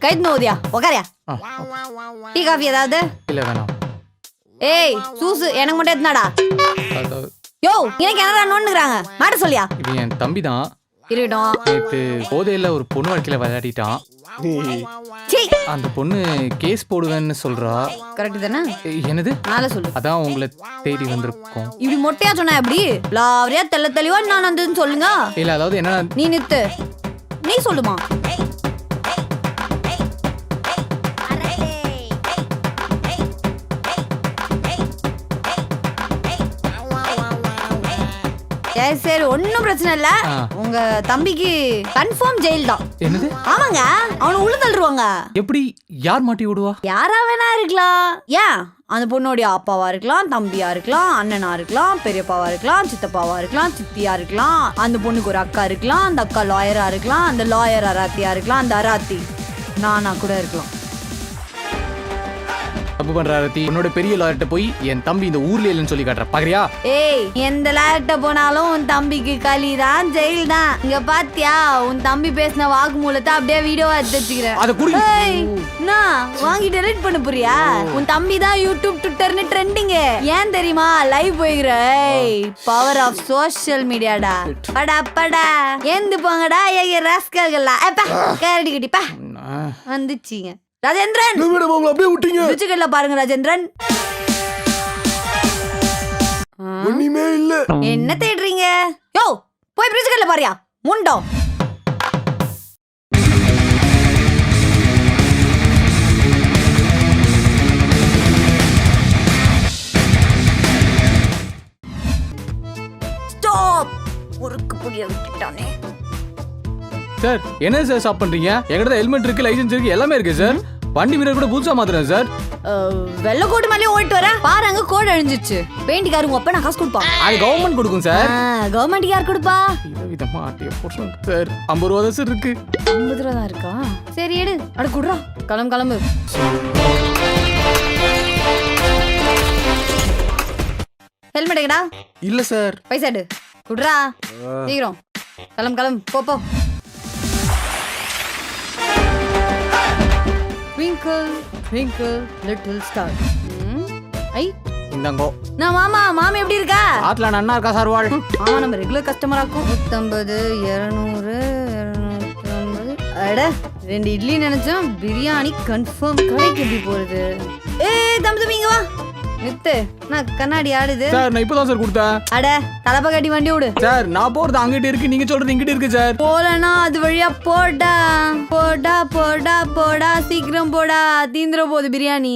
கைது நோதியா உக்காரியா tea coffee ஏதாவது இல்ல வேணாம். ஏய் சூசு எனக்கு மட்டும் எத்தனாடா அதாவது யோ எனக்கு என்னடா நோண்டுறாங்க மாட்ட சொல்லியா இது என் தம்பி தான். இருக்கட்டும் நேற்று போதையில ஒரு பொண்ணு வாழ்க்கையில விளையாடிட்டான். சீ அந்த பொண்ணு கேஸ் போடுவேன்னு சொல்றா. கரெக்ட் தானே என்னது? நாளை சொல்லு அதான் உங்களை தேடி வந்திருக்கோம். இப்படி மொட்டையா சொன்னா எப்படி லாவரியா தெளிவா நான் வந்ததுன்னு சொல்லுங்க இல்ல அதாவது என்ன, நீ நித்து நீ சொல்லுமா சரி ஒன்னும் பிரச்சனை இல்ல உங்க தம்பிக்கு கன்ஃபார்ம் ஜெயில் தான். என்னது? ஆமாங்க அவனை உள்ள தள்ளுவாங்க. எப்படி? யார் மாட்டி விடுவா? யாரா வேணா இருக்கலாம். ஏன் அந்த பொண்ணோடைய அப்பாவா இருக்கலாம், தம்பியா இருக்கலாம், அண்ணனா இருக்கலாம், பெரியப்பாவா இருக்கலாம், சித்தப்பாவா இருக்கலாம், சித்தியா இருக்கலாம், அந்த பொண்ணுக்கு ஒரு அக்கா இருக்கலாம், அந்த அக்கா லாயரா இருக்கலாம், அந்த லாயர் அராத்தியா இருக்கலாம், அந்த அராத்தி நானா கூட இருக்கலாம். தப்பு பண்ற அரத்தி. உன்னோட பெரிய லாயர்ட்ட போய் என் தம்பி இந்த ஊர்ல இல்லைன்னு சொல்லி காட்டுற பாக்குறியா? ஏய் எந்த லாயர்ட்ட போனாலும் உன் தம்பிக்கு களி தான் ஜெயில் தான். இங்க பாத்தியா உன் தம்பி பேசின வாக்குமூலத்தை அப்படியே வீடியோவா எடுத்து வச்சுக்கிறேன். அத குடி. வாங்கி டெலிட் பண்ண போறியா? உன் தம்பி தான் யூடியூப் ட்விட்டர்னு ட்ரெண்டிங். ஏன் தெரியுமா? லைவ் போய்கிற. பவர் ஆஃப் சோஷியல் மீடியாடா. படா படா ஏந்து போங்கடா ஏக ராஸ்கல்களா. அப்பா கேரடி கட்டிப்பா வந்துச்சீங்க. ராஜேந்திரன் அப்படியே விட்டீங்க. ருச்சிகள்ல பாருங்க ராஜேந்திரன். ஒண்ணுமே இல்ல. என்ன தேடுறீங்க? யோ போய் ருச்சிகள்ல பாரியா முண்டோ. ஸ்டாப். ஒருக்கு புடிய விட்டுட்டானே. சார் என்ன சார் ஸ்டாப் பண்றீங்க? என்கிட்ட ஹெல்மெட் இருக்கு, லைசென்ஸ் இருக்கு, எல்லாமே இருக்கு சார். வண்டி மிரர் கூட புதுசா மாத்துறேன் சார். வெள்ள கோட் மேலே ஓடிட்டு வர பாரு அங்க கோட் அழிஞ்சிச்சு. பெயிண்ட்காரங்க அப்ப நான் காசு கொடுப்பா. அது கவர்மெண்ட் கொடுக்கும் சார். கவர்மெண்ட் யார் கொடுப்பா? விதமா ஆட்டிய போடுறோம் சார். 50 ரூபா தான் சார் இருக்கு. 50 ரூபா தான் இருக்கா? சரி எடு அட குடுறா. கிளம்பு. ஹெல்மெட் எங்கடா? இல்ல சார். பைசா எடு குடுறா. சீக்கிரம் கிளம்பு போ. Twinkle, twinkle, little star. ஐ இந்தாங்கோ. நான் மாமா எப்படி இருக்கா? ஆத்ல நன்னா இருக்கா சார் வாழ். ஆமா நம்ம ரெகுலர் கஸ்டமரா இருக்கும். 150 200 250. அட 2 இட்லி நினைச்சோம். பிரியாணி கன்ஃபார்ம். கடைக்கு எப்படி போறது? ஏய் தம்பி இங்க வா. நித்து நான் கண்ணாடி ஆடுது சார். நான் இப்பதான் சார் கொடுத்தேன். அட தலப்ப கட்டி வண்டி விடு. சார் நான் போறது அங்கிட்ட இருக்கு, நீங்க சொல்றது இங்கிட்ட இருக்கு சார். போலனா அது வழியா போடா. சீக்கிரம் போடா. தீந்துற போகுது பிரியாணி.